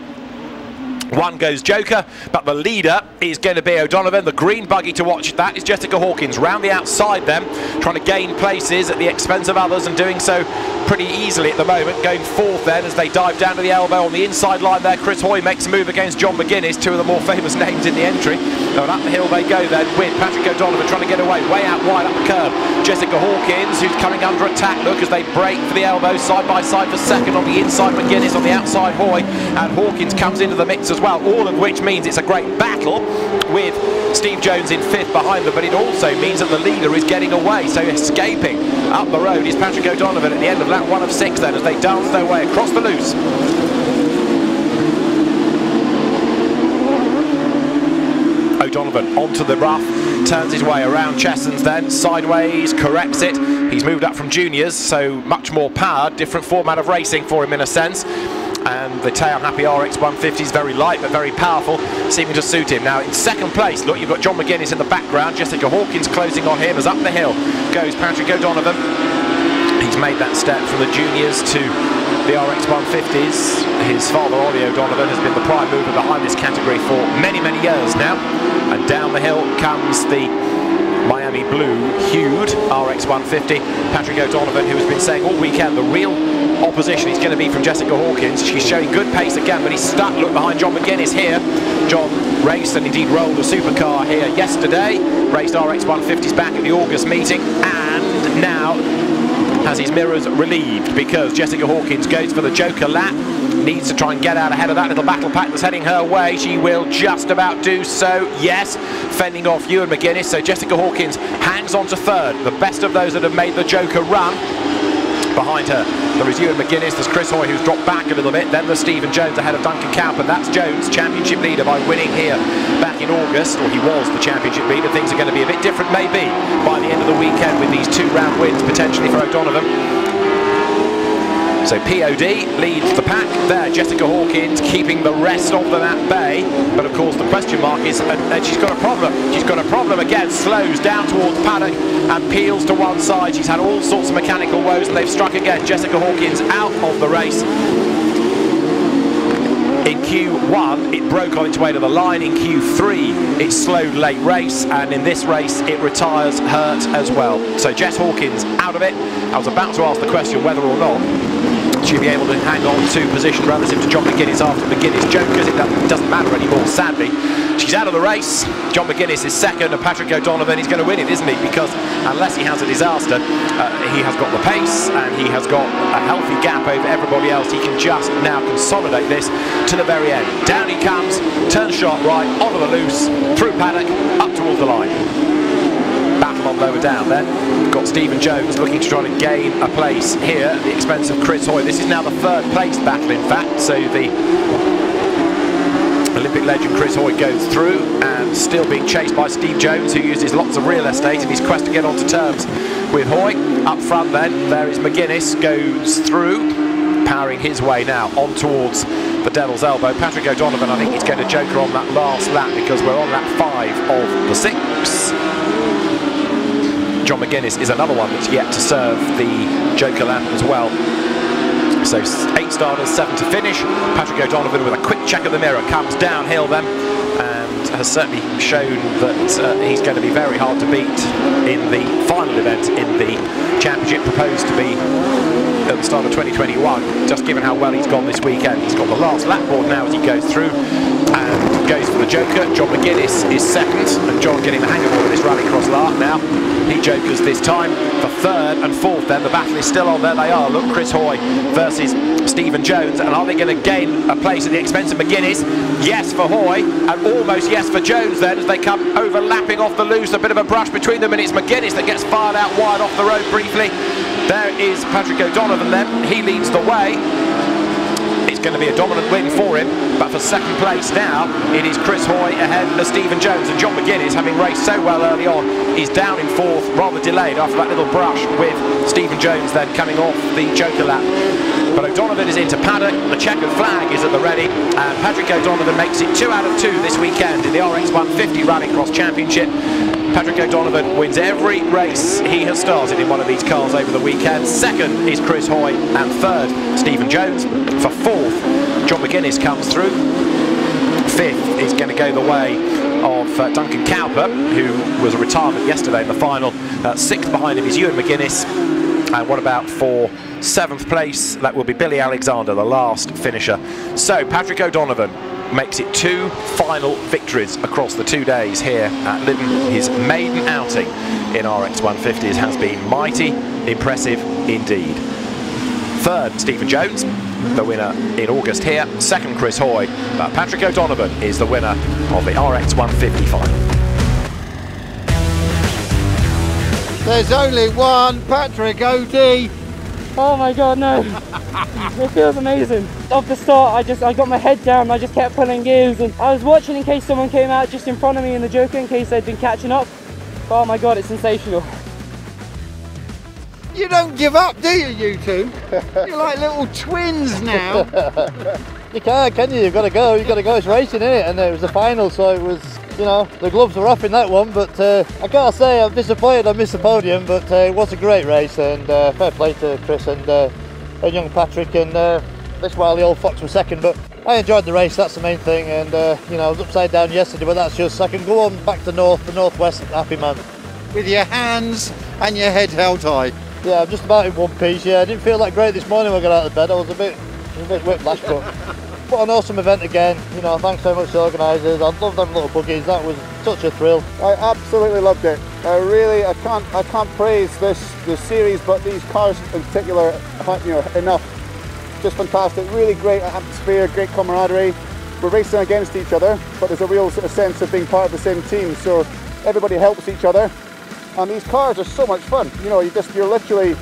One goes Joker, but the leader is going to be O'Donovan. The green buggy to watch, that is Jessica Hawkins. Round the outside then, trying to gain places at the expense of others and doing so pretty easily at the moment. Going 4th then as they dive down to the elbow on the inside line there. Chris Hoy makes a move against John McGuinness, 2 of the more famous names in the entry. And up the hill they go then with Patrick O'Donovan trying to get away, way out wide up the curb. Jessica Hawkins, who's coming under attack, look, as they break for the elbow, side by side for second. On the inside McGuinness, on the outside Hoy, and Hawkins comes into the mix as well, all of which means it's a great battle with Steve Jones in 5th behind them, but it also means that the leader is getting away. So escaping up the road is Patrick O'Donovan at the end of lap 1 of 6 then as they dance their way across the loose. O'Donovan onto the rough, turns his way around Chessons then, sideways, corrects it. He's moved up from juniors, so much more power, different format of racing for him in a sense. And the Tay Unhappy RX 150 is very light but very powerful, seeming to suit him. Now in second place, look, you've got John McGuinness in the background, Jessica Hawkins closing on him as up the hill goes Patrick O'Donovan. He's made that step from the juniors to the RX 150s. His father, Ollie O'Donovan, has been the prime mover behind this category for many, many years now. And down the hill comes the Miami Blue hued RX 150. Patrick O'Donovan, who has been saying all weekend the real opposition is going to be from Jessica Hawkins. She's showing good pace again, but he's stuck. Look behind John McGuinness here. John raced and indeed rolled a supercar here yesterday. Raced RX 150s back at the August meeting, and now has his mirrors relieved because Jessica Hawkins goes for the Joker lap. Needs to try and get out ahead of that little battle pack that's heading her way. She will just about do so, yes, fending off Ewan McGuinness. So Jessica Hawkins hangs on to 3rd, the best of those that have made the Joker run. Behind her There is Ewan McGuinness, there's Chris Hoy who's dropped back a little bit, then there's Stephen Jones ahead of Duncan Cowper. That's Jones, championship leader by winning here back in August, or he was the championship leader. Things are going to be a bit different maybe by the end of the weekend with these 2-round wins potentially for O'Donovan. So POD leads the pack there. Jessica Hawkins keeping the rest of them at bay. But of course the question mark is, and she's got a problem. She's got a problem again. Slows down towards paddock and peels to one side. She's had all sorts of mechanical woes and they've struck again. Jessica Hawkins out of the race. In Q1 it broke on its way to the line. In Q3 it slowed late race, and in this race it retires hurt as well. So Jess Hawkins out of it. I was about to ask the question whether or not she'll be able to hang on to position relative to John McGuinness after McGuinness jokers. It doesn't matter anymore, sadly. She's out of the race. John McGuinness is second, and Patrick O'Donovan is going to win it, isn't he? Because unless he has a disaster, he has got the pace and he has got a healthy gap over everybody else. He can just now consolidate this to the very end. Down he comes, turns sharp right, onto the loose, through paddock, up towards the line. Battle on lower down then. We've got Stephen Jones looking to try to gain a place here at the expense of Chris Hoy. This is now the third place battle in fact, so the Olympic legend Chris Hoy goes through and still being chased by Steve Jones, who uses lots of real estate in his quest to get onto terms with Hoy. Up front then, there is McGuinness, goes through, powering his way now on towards the Devil's Elbow. Patrick O'Donovan, I think he's going to joker on that last lap because we're on lap 5 of the 6. John McGuinness is another one that's yet to serve the joker lap as well. So 8 starters, 7 to finish. Patrick O'Donovan with a quick check of the mirror comes downhill then and has certainly shown that he's going to be very hard to beat in the final event in the championship proposed to be at the start of 2021, just given how well he's gone this weekend. He's got the last lap board now as he goes through and goes for the joker. John McGuinness is second, and John getting the hang of all of this Rallycross lark now. He jokers this time for third and fourth then. The battle is still on. There they are. Look, Chris Hoy versus Stephen Jones. And are they going to gain a place at the expense of McGuinness? Yes for Hoy, and almost yes for Jones then, as they come overlapping off the loose. A bit of a brush between them, and it's McGuinness that gets fired out wide off the road briefly. There is Patrick O'Donovan then. He leads the way. It's going to be a dominant win for him, but for second place now it is Chris Hoy ahead of Stephen Jones, and John McGuinness, having raced so well early on, is down in fourth, rather delayed after that little brush with Stephen Jones then coming off the joker lap. But O'Donovan is into paddock, the checkered flag is at the ready, and Patrick O'Donovan makes it 2 out of 2 this weekend in the RX 150 Rallycross Championship. Patrick O'Donovan wins every race he has started in one of these cars over the weekend. Second is Chris Hoy, and third Stephen Jones. For fourth, John McGuinness comes through. Fifth is going to go the way of Duncan Cowper, who was a retirement yesterday in the final. Sixth behind him is Ewan McGuinness. And what about for 7th place? That will be Billy Alexander, the last finisher. So Patrick O'Donovan makes it 2 final victories across the 2 days here at Lydden. His maiden outing in RX 150s has been mighty impressive indeed. Third, Stephen Jones, the winner in August here. Second, Chris Hoy, but Patrick O'Donovan is the winner of the RX 150 final. There's only one, Patrick O.D. Oh my god, no. It feels amazing. Off the start, I got my head down, I just kept pulling gears, and I was watching in case someone came out just in front of me in the joker, in case they'd been catching up. Oh my god, it's sensational. You don't give up, do you two? You're like little twins now. You can't, can you? You've got to go, it's racing, isn't it? And it was the final, so it was, you know, the gloves were off in that one, but I gotta say I'm disappointed I missed the podium, but it was a great race, and fair play to Chris and young Patrick, and this while the old Fox was second, but I enjoyed the race, that's the main thing, and you know, I was upside down yesterday, but that's just, I can go on back to the northwest, happy man. With your hands and your head held high. Yeah, I'm just about in one piece, yeah. I didn't feel that great this morning when I got out of bed, I was a bit whiplashed, but an awesome event again, you know, thanks so much to the organisers. I love them little buggies, that was such a thrill. I absolutely loved it. I can't praise the series, but these cars in particular, you know, enough. Just fantastic, really great atmosphere, great camaraderie. We're racing against each other, but there's a real sort of sense of being part of the same team, so everybody helps each other. And these cars are so much fun. You know, you're literally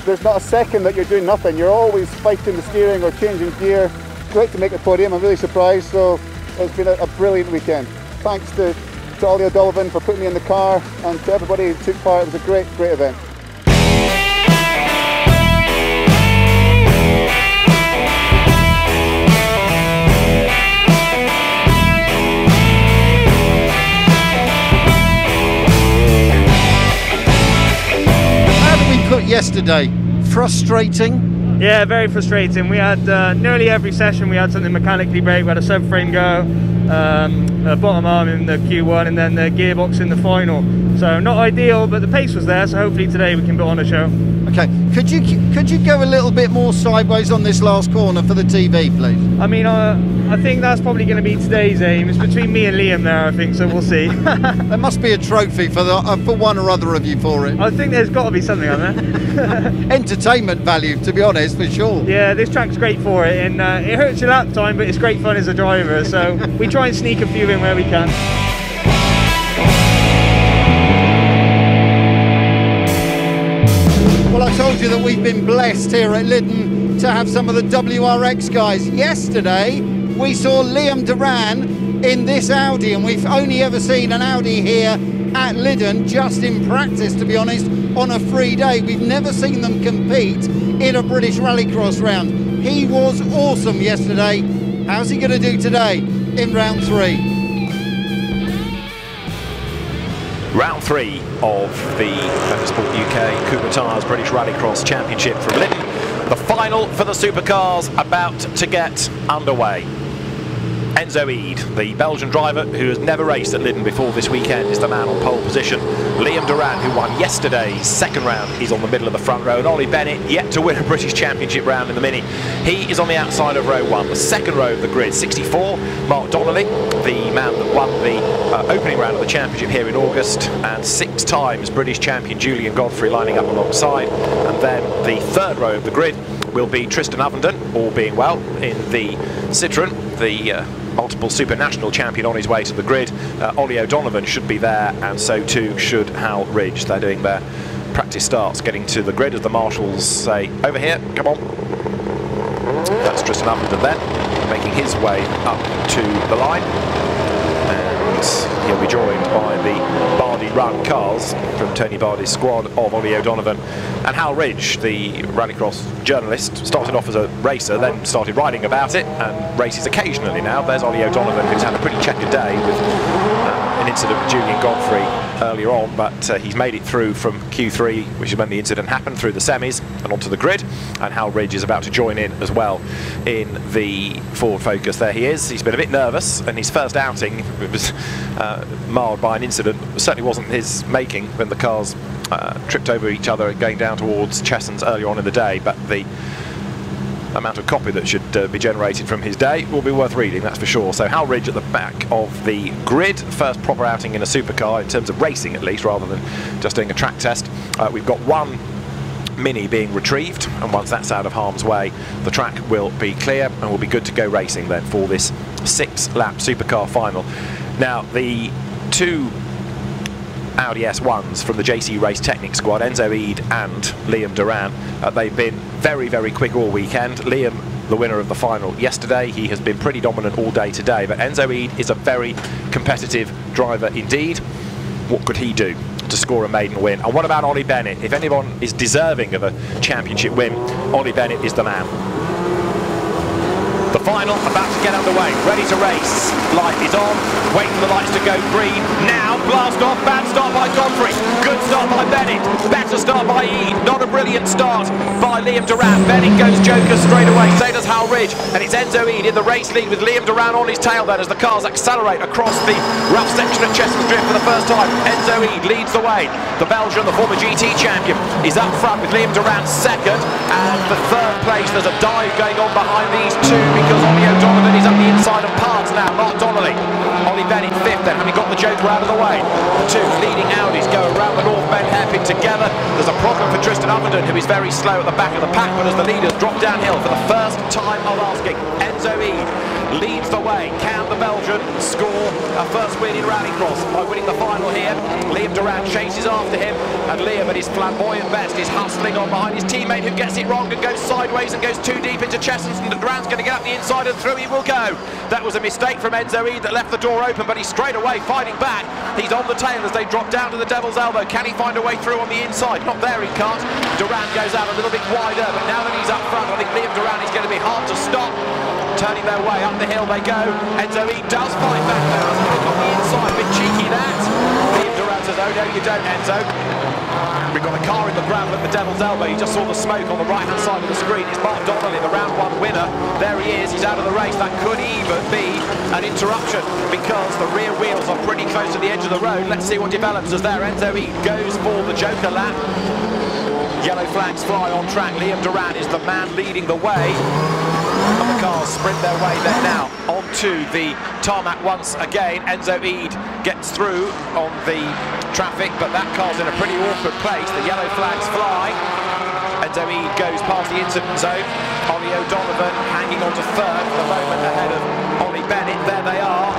there's not a second that you're doing nothing. You're always fighting the steering or changing gear. Great to make the podium, I'm really surprised. So it's been a brilliant weekend. Thanks to Ollie O'Donovan for putting me in the car, and to everybody who took part. It was a great event. Yesterday, frustrating? Yeah, very frustrating. We had nearly every session we had something mechanically break. We had a subframe go, a bottom arm in the Q1, and then the gearbox in the final. So not ideal, but the pace was there, so hopefully today we can put on a show. Okay, could you go a little bit more sideways on this last corner for the TV, please? I mean, I think that's probably going to be today's aim. It's between me and Liam there, I think, so we'll see. There must be a trophy for one or other of you for it. I think there's got to be something on there. Entertainment value, to be honest, for sure. Yeah, this track's great for it, and it hurts your lap time, but it's great fun as a driver, so we try and sneak a few in where we can. Well, I told you that we've been blessed here at Lydden to have some of the WRX guys. Yesterday, we saw Liam Duran in this Audi, and we've only ever seen an Audi here at Lydden, just in practice, to be honest, on a free day. We've never seen them compete in a British Rallycross round. He was awesome yesterday. How's he going to do today in round 3? Round 3 of the Motorsport UK Cooper Tires British Rallycross Championship from Lydden. The final for the supercars about to get underway. Enzo Ede, the Belgian driver who has never raced at Lydden before this weekend, is the man on pole position. Liam Duran, who won yesterday's second round, is on the middle of the front row. And Ollie Bennett, yet to win a British Championship round in the Mini. He is on the outside of row 1, the second row of the grid. 64, Mark Donnelly, the man that won the opening round of the championship here in August, and 6 times British champion Julian Godfrey lining up alongside. And then the third row of the grid will be Tristan Avondon, all being well, in the Citroën, the multiple Supernational champion on his way to the grid. Ollie O'Donovan should be there, and so too should Hal Ridge. They're doing their practice starts, getting to the grid as the marshals say, over here, come on. That's Tristan Avondon then, making his way up to the line. And he'll be joined by the Bardi Run cars from Tony Bardi's squad of Ollie O'Donovan. And Hal Ridge, the Rallycross journalist, started off as a racer, then started writing about it and races occasionally now. There's Ollie O'Donovan, who's had a pretty checkered day with an incident with Julian Godfrey earlier on, but he's made it through from Q3, which is when the incident happened, through the semis and onto the grid. And Hal Ridge is about to join in as well in the Ford Focus. There he is. He's been a bit nervous, and his first outing was marred by an incident. It certainly wasn't his making when the cars tripped over each other going down towards Chessons earlier on in the day, but the amount of copy that should be generated from his day will be worth reading, that's for sure. So Hal Ridge at the back of the grid, first proper outing in a supercar in terms of racing at least, rather than just doing a track test. We've got one Mini being retrieved, and once that's out of harm's way, the track will be clear and we'll be good to go racing then for this 6-lap supercar final. Now, the 2 Audi S1s from the JC Race Technic squad, Enzo Ede and Liam Duran, they've been very, very quick all weekend. Liam, the winner of the final yesterday, he has been pretty dominant all day today, but Enzo Ede is a very competitive driver indeed. What could he do to score a maiden win? And what about Ollie Bennett? If anyone is deserving of a championship win, Ollie Bennett is the man. The final about to get underway, ready to race. Light is on, waiting for the lights to go green. Now, blast off, bad start by Godfrey. Good start by Bennett, better start by Ede. Not a brilliant start by Liam Duran. Bennett goes joker straight away, so does Hal Ridge. And it's Enzo Ede in the race lead with Liam Duran on his tail then as the cars accelerate across the rough section at Chessons Drift for the first time. Enzo Ede leads the way. The Belgian, the former GT champion, is up front with Liam Duran second. And for third place, there's a dive going on behind these two, because Ollie O'Donovan is up the inside of parts now. Mark Donnelly, Ollie Bennett fifth then, having got the joker out of the way. The 2 leading Audis go around the North Bend hairpin together. There's a problem for Tristan Avondon, who is very slow at the back of the pack, but as the leaders drop downhill for the first time of asking, Enzo Ede leads the way. Can the Belgian score a first win in Rallycross by winning the final here? Liam Durant chases after him, and Liam at his flamboyant best is hustling on behind his teammate who gets it wrong and goes sideways and goes too deep into Chessons, and Durant's going to get up the inside and through he will go. That was a mistake from Enzo Ede that left the door open, but he's straight away fighting back. He's on the tail as they drop down to the Devil's Elbow. Can he find a way through on the inside? Not there, he can't. Durant goes out a little bit wider, but now that he's up front, I think Liam Durant is going to be hard to stop. Turning their way up the hill they go. Enzo Ede does fight back there. Has a look on the inside, bit cheeky that. Liam Durant says, oh no you don't, Enzo. We've got a car in the gravel at the Devil's Elbow. You just saw the smoke on the right hand side of the screen. It's Mark Donnelly, the round one winner. There he is, he's out of the race. That could even be an interruption because the rear wheels are pretty close to the edge of the road. Let's see what develops as there. Enzo Ede goes for the Joker lap. Yellow flags fly on track. Liam Durant is the man leading the way. And the cars sprint their way then now onto the tarmac once again. Enzo Ede gets through on the traffic, but that car's in a pretty awkward place. The yellow flags fly. Enzo Ede goes past the incident zone. Ollie O'Donovan hanging on to third for the moment ahead of Ollie Bennett. There they are.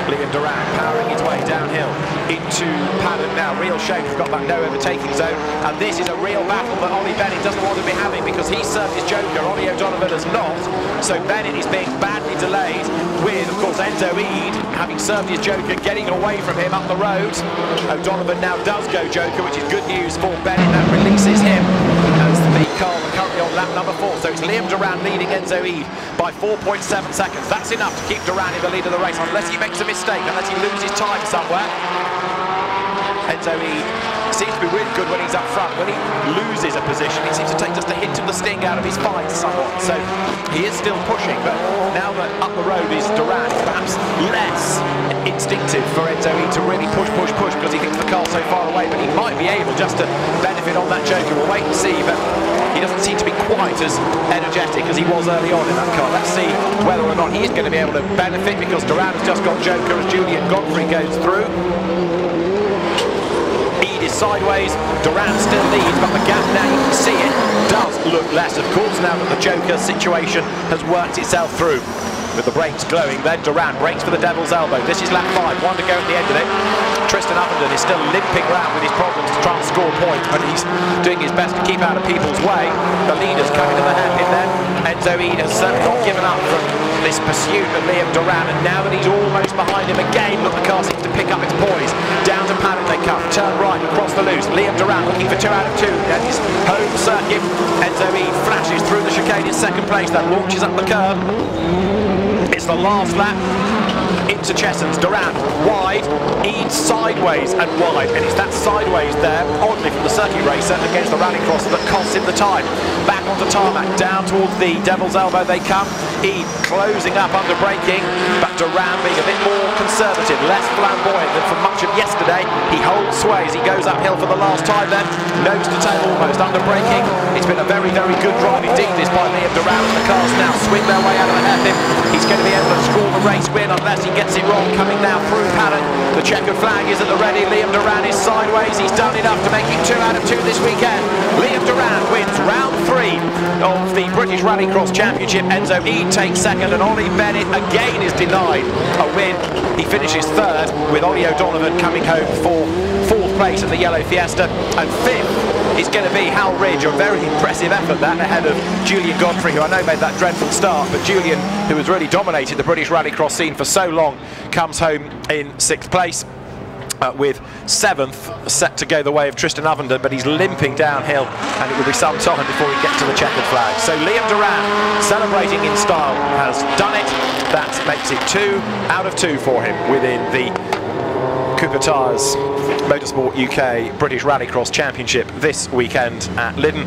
Liam Durant powering his way downhill into paddock now. Real shame he's got that no overtaking zone, and this is a real battle that Ollie Bennett doesn't want to be having because he served his Joker. Ollie O'Donovan has not, so Bennett is being badly delayed with, of course, Enzo Ede having served his Joker, getting away from him up the road. O'Donovan now does go Joker, which is good news for Bennett. That releases him as the car currently on lap number 4. So it's Liam Durant leading Enzo Ede by 4.7 seconds. That's enough to keep Durant in the lead of the race, unless he makes a mistake, unless he loses time somewhere. Enzo Ede seems to be really good when he's up front. When he loses a position, he seems to take just a hint of the sting out of his fight somewhat. So he is still pushing, but now that up the road is Durant, perhaps less instinctive for Enzo Ede to really push because he thinks the car's so far away, but he might be able just to benefit on that Joker. We'll wait and see, but he doesn't seem to be quite as energetic as he was early on in that car. Let's see whether or not he's going to be able to benefit because Durant has just got Joker as Julian Godfrey goes through. Ede is sideways, Durant still leads, but the gap now, you can see it, does look less, of course, now that the Joker situation has worked itself through. With the brakes glowing, then Durant brakes for the Devil's Elbow. This is lap 5, 1 to go at the end of it. Tristan Uffenden is still limping around with his problems to try and score points, but he's doing his best to keep out of people's way. The leader's coming to the hairpin then. Enzo Ede has certainly not given up from this pursuit of Liam Durant, and now that he's almost behind him again, look, the car seems to pick up its poise. Down to paddock they come, turn right, across the loose. Liam Durant looking for 2 out of 2 at his home circuit. Enzo Ede flashes through the chicane in second place, then launches up the curb. It's the last lap into Chessons. Durant wide, Ede sideways and wide, and it's that sideways there, oddly from the circuit racer against the Rallycross, that costs him the time. Back onto tarmac, down towards the Devil's Elbow they come. Ede closing up under braking, but Durant being a bit more conservative, less flamboyant than for much of yesterday. He holds sway as he goes uphill for the last time then, nose to tail almost under braking. It's been a very, very good drive indeed this by Liam Durant, as the cars now swing their way out of the hairpin. He's going to be able to score the race win unless he gets it wrong. Coming now through paddock, the checkered flag is at the ready. Liam Durant is sideways, he's done enough to make it 2 out of 2 this weekend. Liam Durant wins round 3 of the British Rallycross Championship. Enzo Ede takes second, and Ollie Bennett again is denied a win. He finishes third, with Ollie O'Donovan coming home for 4th place in the Yellow Fiesta, and 5th is going to be Hal Ridge. A very impressive effort that, ahead of Julian Godfrey, who I know made that dreadful start, but Julian, who has really dominated the British Rallycross scene for so long, comes home in 6th place. With 7th set to go the way of Tristan Uffenden, but he's limping downhill, and it will be some time before he gets to the checkered flag. So Liam Durant, celebrating in style, has done it. That makes it 2 out of 2 for him within the Cooper Tyres Motorsport UK British Rallycross Championship this weekend at Lydden,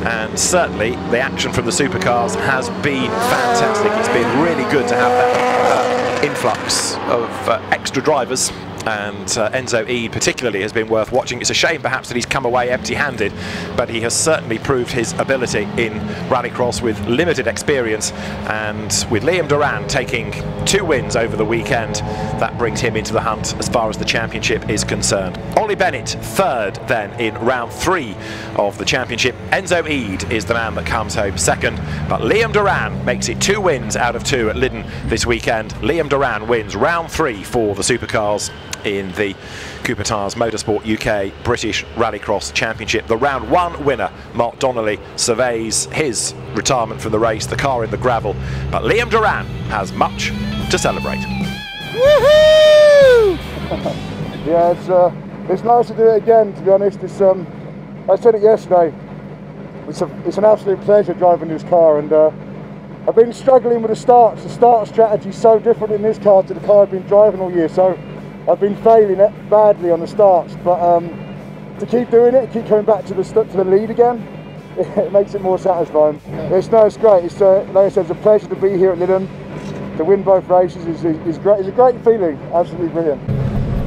and certainly the action from the supercars has been fantastic. It's been really good to have that influx of extra drivers and Enzo Eade particularly has been worth watching. It's a shame perhaps that he's come away empty-handed, but he has certainly proved his ability in Rallycross with limited experience, and with Liam Duran taking 2 wins over the weekend, that brings him into the hunt as far as the championship is concerned. Ollie Bennett third then in round 3 of the championship. Enzo Eade is the man that comes home second, but Liam Duran makes it 2 wins out of 2 at Lydden this weekend. Liam Duran wins round 3 for the Supercars in the Coupe-Tard Motorsport UK British Rallycross Championship. The round 1 winner, Mark Donnelly, surveys his retirement from the race, the car in the gravel, but Liam Duran has much to celebrate. Woohoo! Yeah, it's nice to do it again, to be honest. I said it yesterday, it's an absolute pleasure driving this car, and I've been struggling with the starts. The start strategy is so different in this car to the car I've been driving all year, so I've been failing it badly on the starts, but to keep doing it, keep coming back to the lead again, it makes it more satisfying. It's great. It's like I said, it's a pleasure to be here at Lydden. To win both races is great. It's a great feeling. Absolutely brilliant.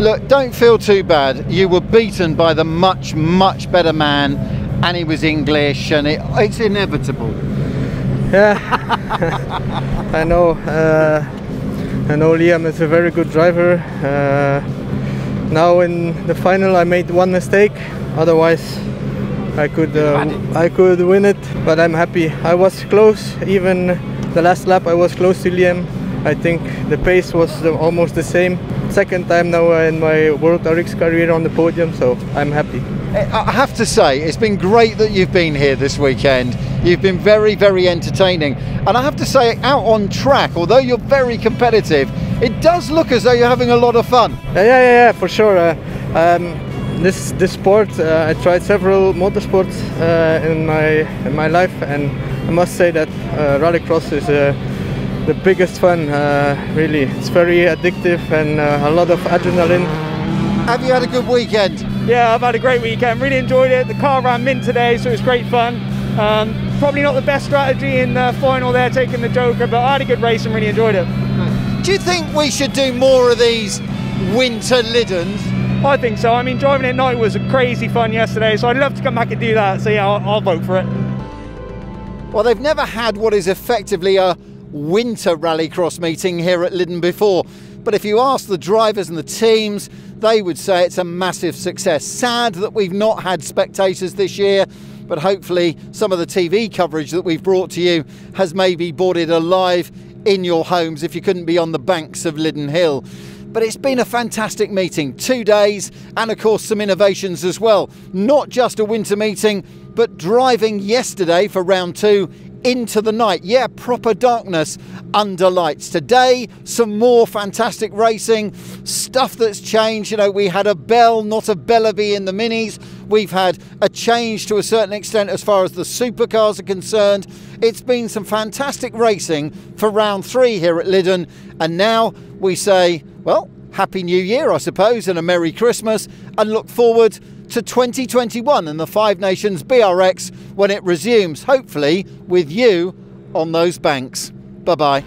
Look, don't feel too bad. You were beaten by the much, much better man, and he was English, and it's inevitable. Yeah, I know Liam is a very good driver. Now in the final I made 1 mistake, otherwise I could win it, but I'm happy. I was close, even the last lap I was close to Liam. I think the pace was almost the same. Second time now in my World RX career on the podium, so I'm happy. I have to say, it's been great that you've been here this weekend. You've been very, very entertaining. And I have to say, out on track, although you're very competitive, it does look as though you're having a lot of fun. Yeah, for sure. This sport, I tried several motorsports in my life, and I must say that Rallycross is the biggest fun, really. It's very addictive and a lot of adrenaline. Have you had a good weekend? Yeah, I've had a great weekend, really enjoyed it. The car ran mint today, so it was great fun. Probably not the best strategy in the final there, taking the Joker, but I had a good race and really enjoyed it. Do you think we should do more of these winter Lyddens? I think so. I mean, driving at night was crazy fun yesterday, so I'd love to come back and do that. So yeah, I'll vote for it. Well, they've never had what is effectively a winter Rallycross meeting here at Lydden before, but if you ask the drivers and the teams, they would say it's a massive success. Sad that we've not had spectators this year, but hopefully some of the TV coverage that we've brought to you has maybe brought it alive in your homes if you couldn't be on the banks of Lydden Hill. But it's been a fantastic meeting, 2 days, and of course some innovations as well. Not just a winter meeting, but driving yesterday for round 2 into the night. Yeah, proper darkness under lights. Today, some more fantastic racing, stuff that's changed. You know, we had a Bell, not a Bellaby in the minis. We've had a change to a certain extent as far as the supercars are concerned. It's been some fantastic racing for round 3 here at Lydden. And now we say, well, Happy New Year, I suppose, and a Merry Christmas, and look forward to 2021 and the Five Nations BRX when it resumes, hopefully with you on those banks. Bye-bye.